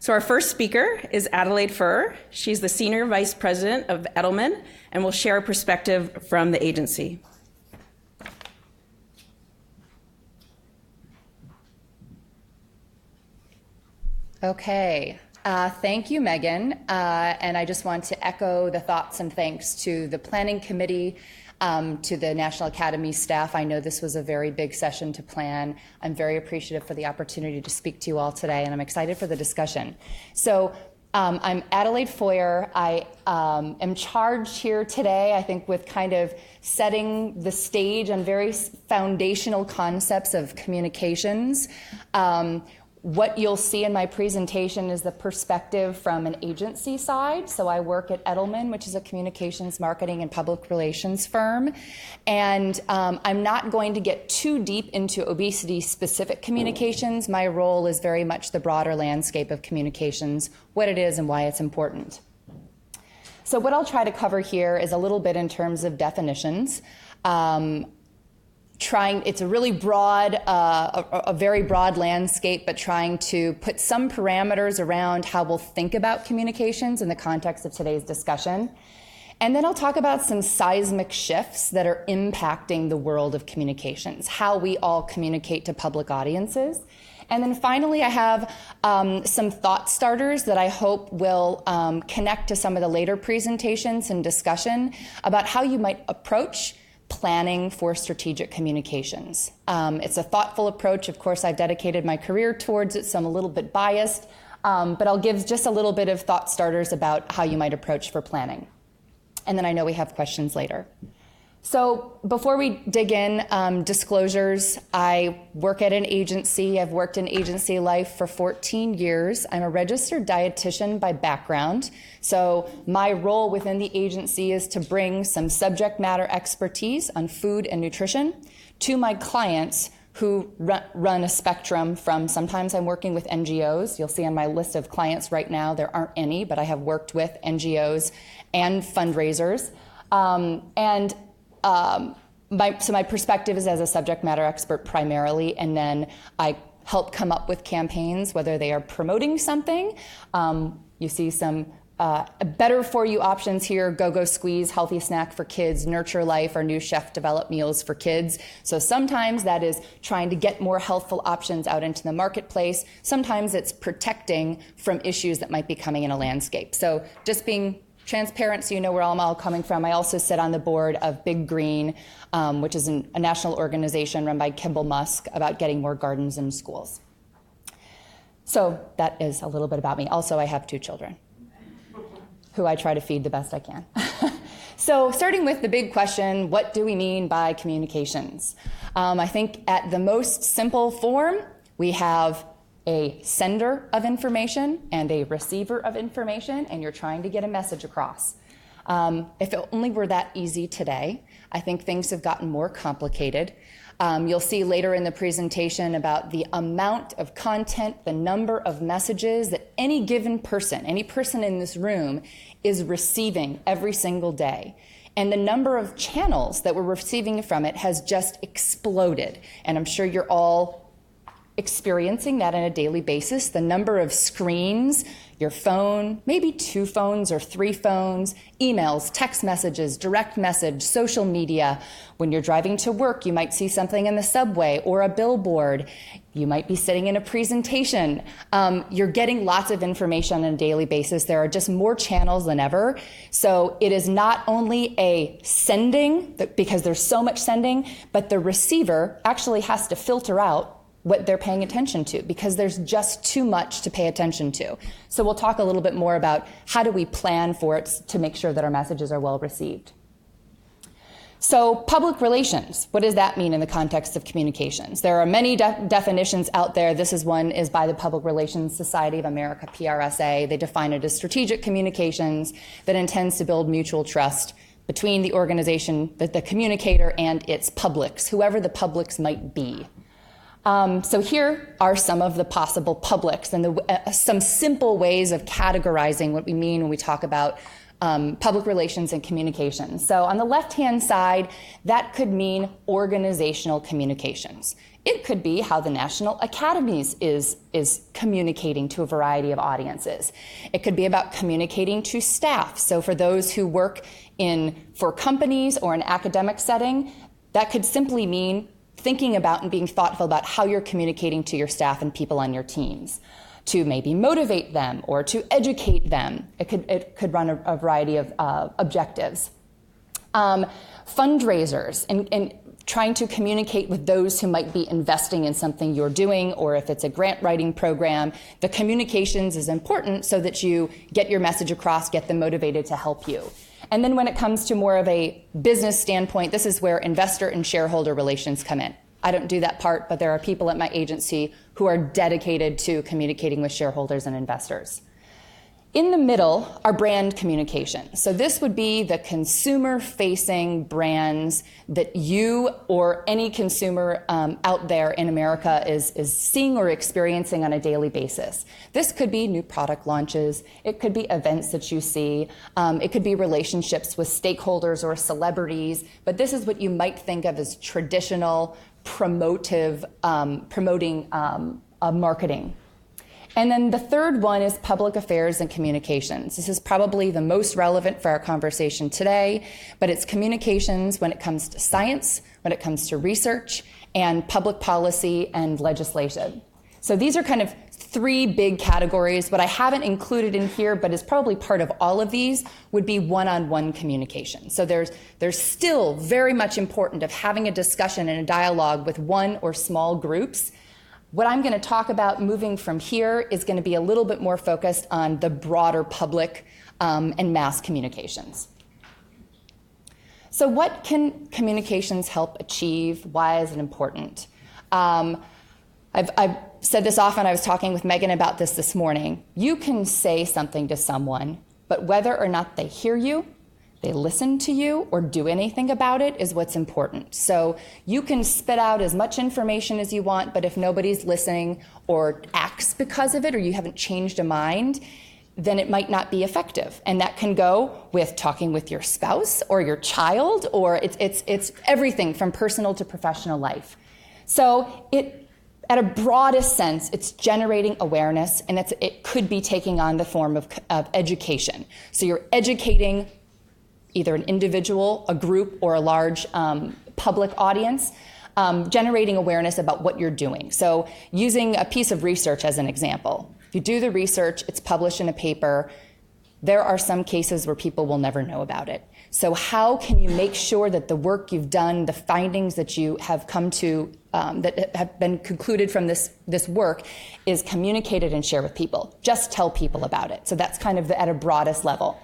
So our first speaker is Adelaide Feuer. She's the Senior Vice President of Edelman and will share a perspective from the agency. Okay, thank you, Megan. And I just want to echo the thoughts and thanks to the Planning Committee, to the National Academy staff. I know this was a very big session to plan. I'm very appreciative for the opportunity to speak to you all today, and I'm excited for the discussion. So I'm Adelaide Feuer. I am charged here today, I think, with kind of setting the stage on very foundational concepts of communications. What you'll see in my presentation is the perspective from an agency side. So I work at Edelman, which is a communications, marketing, and public relations firm. And I'm not going to get too deep into obesity-specific communications. My role is very much the broader landscape of communications, what it is and why it's important. So what I'll try to cover here is a little bit in terms of definitions. It's a really broad, a very broad landscape, but trying to put some parameters around how we'll think about communications in the context of today's discussion. And then I'll talk about some seismic shifts that are impacting the world of communications, how we all communicate to public audiences. And then finally, I have some thought starters that I hope will connect to some of the later presentations and discussion about how you might approach planning for strategic communications. It's a thoughtful approach. Of course, I've dedicated my career towards it, so I'm a little bit biased, but I'll give just a little bit of thought starters about how you might approach for planning. And then I know we have questions later. So before we dig in, disclosures, I work at an agency. I've worked in agency life for 14 years. I'm a registered dietitian by background. So my role within the agency is to bring some subject matter expertise on food and nutrition to my clients who run a spectrum from, sometimes I'm working with NGOs. You'll see on my list of clients right now, there aren't any, but I have worked with NGOs and fundraisers. My perspective is as a subject matter expert primarily, and then I help come up with campaigns, whether they are promoting something. You see some better for you options here: Go-Go Squeeze, healthy snack for kids; Nurture Life, our new chef developed meals for kids. So sometimes that is trying to get more healthful options out into the marketplace. Sometimes it's protecting from issues that might be coming in a landscape. So just being transparent so you know where I'm all coming from. I also sit on the board of Big Green, which is a national organization run by Kimball Musk about getting more gardens in schools. So that is a little bit about me. Also, I have 2 children who I try to feed the best I can. So starting with the big question, what do we mean by communications? I think at the most simple form, we have a sender of information and a receiver of information, and you're trying to get a message across. If it only were that easy today, I think things have gotten more complicated. You'll see later in the presentation about the amount of content, the number of messages that any given person, any person in this room, is receiving every single day. And the number of channels that we're receiving from it has just exploded. And I'm sure you're all experiencing that on a daily basis. The number of screens, your phone, maybe 2 phones or 3 phones, emails, text messages, direct message, social media. When you're driving to work, you might see something in the subway or a billboard. You might be sitting in a presentation. You're getting lots of information on a daily basis. There are just more channels than ever. So it is not only a sending, because there's so much sending, but the receiver actually has to filter out what they're paying attention to, because there's just too much to pay attention to. So we'll talk a little bit more about how do we plan for it to make sure that our messages are well received. So public relations, what does that mean in the context of communications? There are many definitions out there. This is one is by the Public Relations Society of America, PRSA. They define it as strategic communications that intends to build mutual trust between the organization, the communicator, and its publics, whoever the publics might be. So here are some of the possible publics and some simple ways of categorizing what we mean when we talk about public relations and communications. So on the left-hand side, that could mean organizational communications. It could be how the National Academies is communicating to a variety of audiences. It could be about communicating to staff. So for those who work for companies or an academic setting, that could simply mean thinking about and being thoughtful about how you're communicating to your staff and people on your teams, to maybe motivate them or to educate them. It could run a variety of objectives. Fundraisers and trying to communicate with those who might be investing in something you're doing, or if it's a grant writing program, the communications is important so that you get your message across, get them motivated to help you. And then when it comes to more of a business standpoint, this is where investor and shareholder relations come in. I don't do that part, but there are people at my agency who are dedicated to communicating with shareholders and investors. In the middle are brand communication. So this would be the consumer-facing brands that you or any consumer out there in America is seeing or experiencing on a daily basis. This could be new product launches. It could be events that you see. It could be relationships with stakeholders or celebrities. But this is what you might think of as traditional promoting marketing. And then the third one is public affairs and communications. This is probably the most relevant for our conversation today, but it's communications when it comes to science, when it comes to research, and public policy and legislation. So these are kind of three big categories. What I haven't included in here, but is probably part of all of these, would be one-on-one communication. So there's still very much important of having a discussion and a dialogue with one or small groups. What I'm going to talk about moving from here is going to be a little bit more focused on the broader public and mass communications. So what can communications help achieve? Why is it important? I've said this often. I was talking with Megan about this morning. You can say something to someone, but whether or not they hear you, they listen to you, or do anything about it is what's important. So you can spit out as much information as you want, but if nobody's listening or acts because of it, or you haven't changed a mind, then it might not be effective. And that can go with talking with your spouse or your child, or it's everything from personal to professional life. So at a broadest sense, it's generating awareness, and it could be taking on the form of education. So you're educating either an individual, a group, or a large public audience, generating awareness about what you're doing. So using a piece of research as an example. If you do the research, it's published in a paper, there are some cases where people will never know about it. So how can you make sure that the work you've done, the findings that you have come to, that have been concluded from this work, is communicated and shared with people? Just tell people about it. So that's kind of at a broadest level.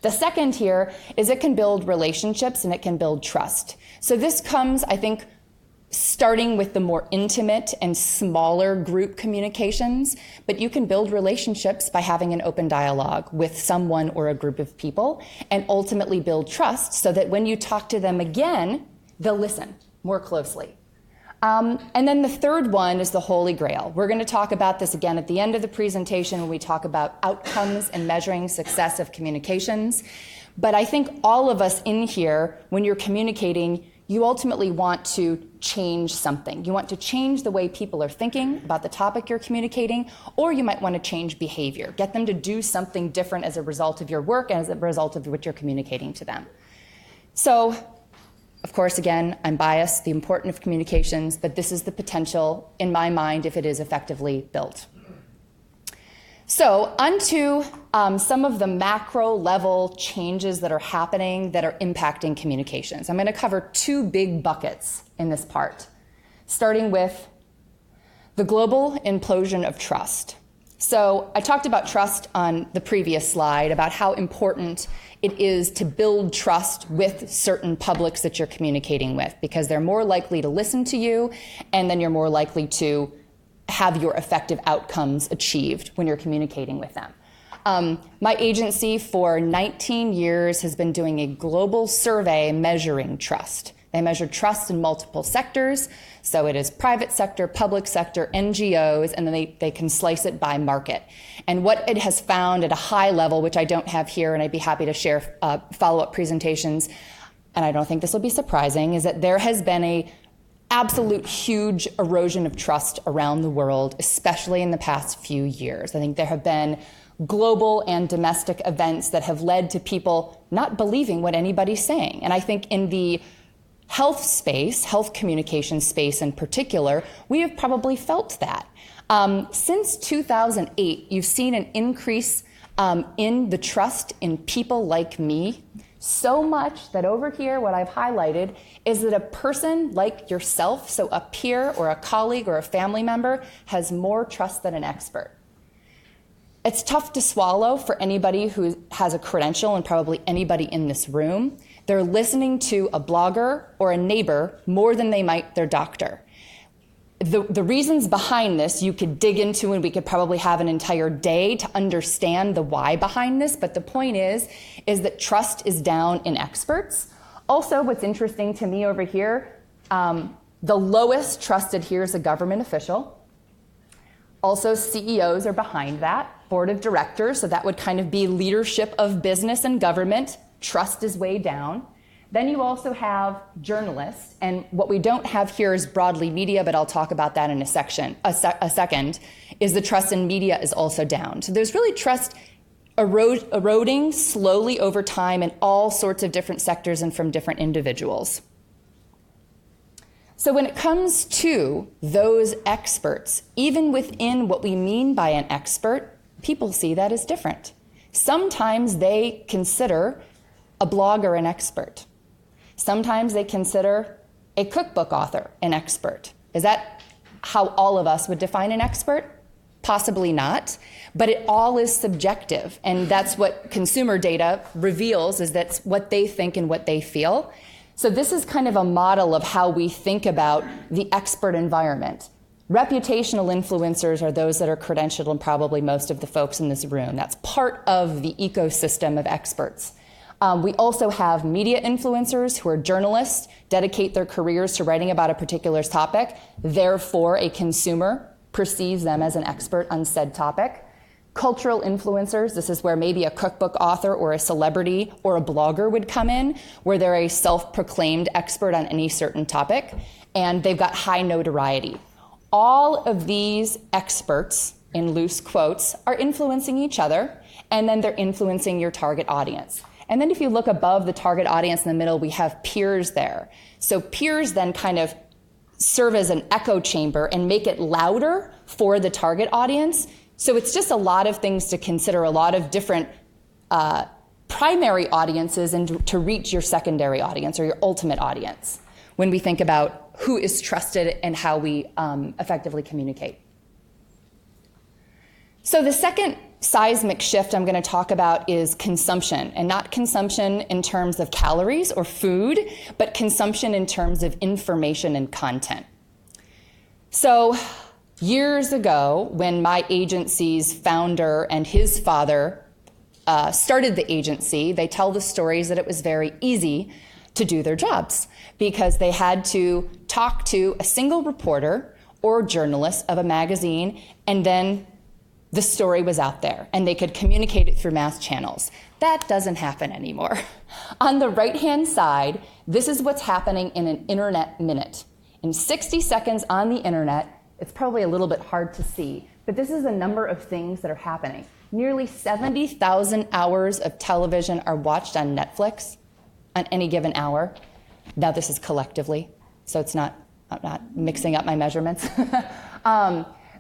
The second here is it can build relationships and it can build trust. So this comes, I think, starting with the more intimate and smaller group communications, but you can build relationships by having an open dialogue with someone or a group of people, and ultimately build trust so that when you talk to them again, they'll listen more closely. And then the third one is the Holy Grail. We're going to talk about this again at the end of the presentation when we talk about outcomes and measuring success of communications. But I think all of us in here, when you're communicating, you ultimately want to change something. You want to change the way people are thinking about the topic you're communicating, or you might want to change behavior, get them to do something different as a result of your work and as a result of what you're communicating to them. So, of course, again, I'm biased, the importance of communications, but this is the potential, in my mind, if it is effectively built. So, onto some of the macro level changes that are happening that are impacting communications. I'm going to cover two big buckets in this part, starting with the global implosion of trust. So I talked about trust on the previous slide, about how important it is to build trust with certain publics that you're communicating with, because they're more likely to listen to you, and then you're more likely to have your effective outcomes achieved when you're communicating with them. My agency for 19 years has been doing a global survey measuring trust. They measure trust in multiple sectors. So it is private sector, public sector, NGOs, and then they can slice it by market. And what it has found at a high level, which I don't have here, and I'd be happy to share follow-up presentations, and I don't think this will be surprising, is that there has been absolute huge erosion of trust around the world, especially in the past few years. I think there have been global and domestic events that have led to people not believing what anybody's saying. And I think in the health space, health communication space in particular, we have probably felt that. Since 2008, you've seen an increase in the trust in people like me, so much that over here, what I've highlighted is that a person like yourself, so a peer or a colleague or a family member, has more trust than an expert. It's tough to swallow for anybody who has a credential, and probably anybody in this room. They're listening to a blogger or a neighbor more than they might their doctor. The reasons behind this you could dig into, and we could probably have an entire day to understand the why behind this, but the point is that trust is down in experts. Also, what's interesting to me over here, the lowest trusted here is a government official. Also, CEOs are behind that, board of directors, so that would kind of be leadership of business and government. Trust is way down. Then you also have journalists, and what we don't have here is broadly media, but I'll talk about that in a second, is the trust in media is also down. So there's really trust eroding slowly over time in all sorts of different sectors and from different individuals. So when it comes to those experts, even within what we mean by an expert, people see that as different. Sometimes they consider a blogger an expert. Sometimes they consider a cookbook author an expert. Is that how all of us would define an expert? Possibly not, but it all is subjective, and that's what consumer data reveals, is that's what they think and what they feel. So this is kind of a model of how we think about the expert environment. Reputational influencers are those that are credentialed, and probably most of the folks in this room. That's part of the ecosystem of experts. We also have media influencers who are journalists, dedicate their careers to writing about a particular topic. Therefore, a consumer perceives them as an expert on said topic. Cultural influencers, this is where maybe a cookbook author or a celebrity or a blogger would come in, where they're a self-proclaimed expert on any certain topic, and they've got high notoriety. All of these experts, in loose quotes, are influencing each other, and then they're influencing your target audience. And then if you look above the target audience in the middle, we have peers there. So peers then kind of serve as an echo chamber and make it louder for the target audience. So it's just a lot of things to consider, a lot of different primary audiences, and to reach your secondary audience or your ultimate audience when we think about who is trusted and how we effectively communicate. So the second seismic shift I'm going to talk about is consumption, and not consumption in terms of calories or food, but consumption in terms of information and content. So years ago, when my agency's founder and his father started the agency, they tell the stories that it was very easy to do their jobs because they had to talk to a single reporter or journalist of a magazine, and then the story was out there, and they could communicate it through mass channels. That doesn't happen anymore. On the right-hand side, this is what's happening in an internet minute. In 60 seconds on the internet, it's probably a little bit hard to see, but this is a number of things that are happening. Nearly 70,000 hours of television are watched on Netflix on any given hour. Now this is collectively, so I'm not mixing up my measurements.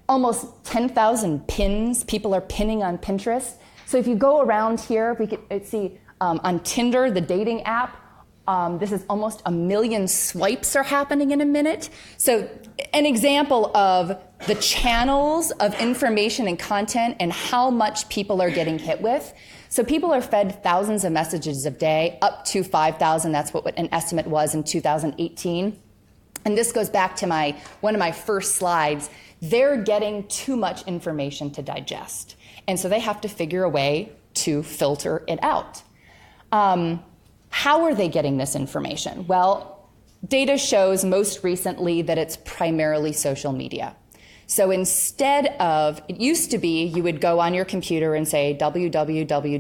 Almost 10,000 pins. People are pinning on Pinterest. So if you go around here, we could see on Tinder, the dating app, this is almost 1 million swipes are happening in a minute. So an example of the channels of information and content and how much people are getting hit with. So people are fed thousands of messages a day, up to 5,000. That's what an estimate was in 2018. And this goes back to one of my first slides. They're getting too much information to digest. And so they have to figure a way to filter it out. How are they getting this information? Well, data shows most recently that it's primarily social media. So instead of, it used to be you would go on your computer and say www.cnn.com.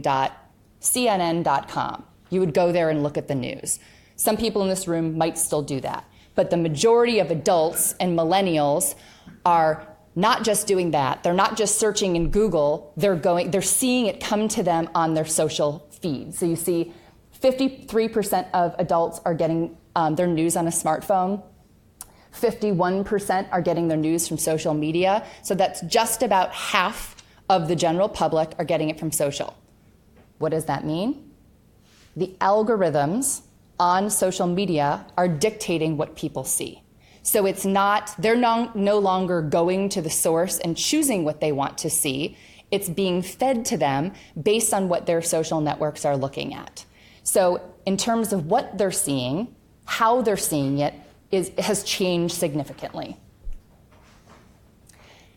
You would go there and look at the news. Some people in this room might still do that. But the majority of adults and millennials are not just doing that. They're not just searching in Google. They're seeing it come to them on their social feed. So you see 53% of adults are getting their news on a smartphone. 51% are getting their news from social media. So that's just about half of the general public are getting it from social. What does that mean? The algorithms on social media are dictating what people see. So it's not, they're no longer going to the source and choosing what they want to see. It's being fed to them based on what their social networks are looking at. So in terms of what they're seeing, how they're seeing it has changed significantly.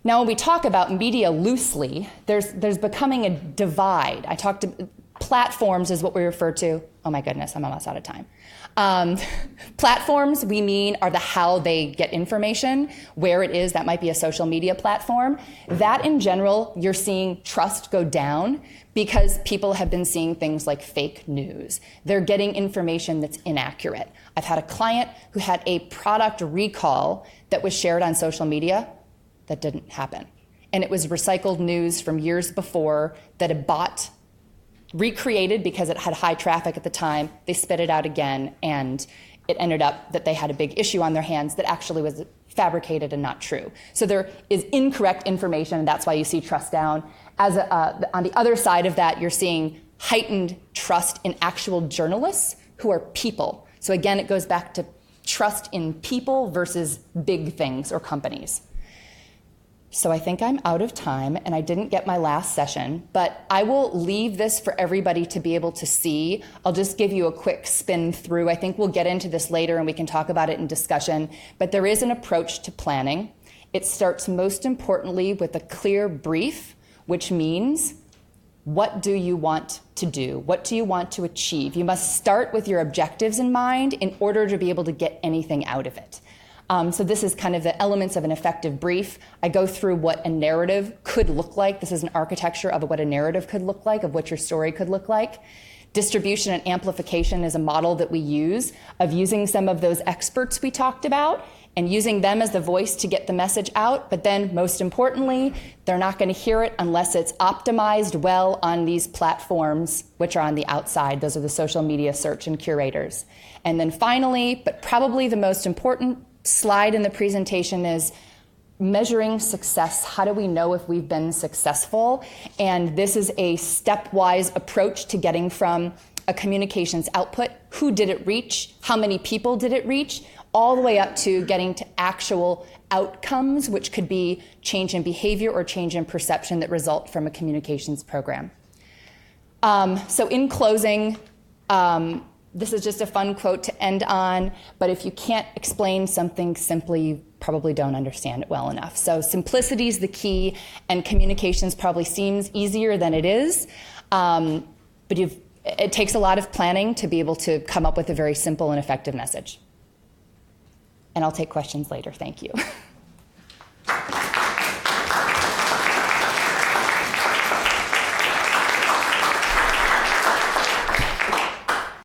Now, when we talk about media loosely, there's becoming a divide. Platforms is what we refer to. Oh my goodness, I'm almost out of time. Platforms, we mean, are the how they get information, where it is. That might be a social media platform. That in general, you're seeing trust go down because people have been seeing things like fake news. They're getting information that's inaccurate. I've had a client who had a product recall that was shared on social media. That didn't happen. And it was recycled news from years before that a bot recreated because it had high traffic at the time. They spit it out again, and it ended up that they had a big issue on their hands that actually was fabricated and not true. So there is incorrect information, and that's why you see trust down. On the other side of that, you're seeing heightened trust in actual journalists who are people. So again, it goes back to trust in people versus big things or companies. So I think I'm out of time, and I didn't get my last session, but I will leave this for everybody to be able to see. I'll just give you a quick spin through. I think we'll get into this later and we can talk about it in discussion, but there is an approach to planning. It starts most importantly with a clear brief, which means, what do you want to do? What do you want to achieve? You must start with your objectives in mind in order to be able to get anything out of it. So this is kind of the elements of an effective brief. I go through what a narrative could look like. This is an architecture of what a narrative could look like, of what your story could look like. Distribution and amplification is a model that we use of using some of those experts we talked about and using them as the voice to get the message out. But then most importantly, they're not going to hear it unless it's optimized well on these platforms, which are on the outside. Those are the social media search and curators. And then finally, but probably the most important slide in the presentation, is measuring success. How do we know if we've been successful? And this is a stepwise approach to getting from a communications output. Who did it reach? How many people did it reach? All the way up to getting to actual outcomes, which could be change in behavior or change in perception that result from a communications program. So in closing, this is just a fun quote to end on, but if you can't explain something simply, you probably don't understand it well enough. So simplicity is the key, and communications probably seems easier than it is, but it takes a lot of planning to be able to come up with a very simple and effective message. And I'll take questions later. Thank you.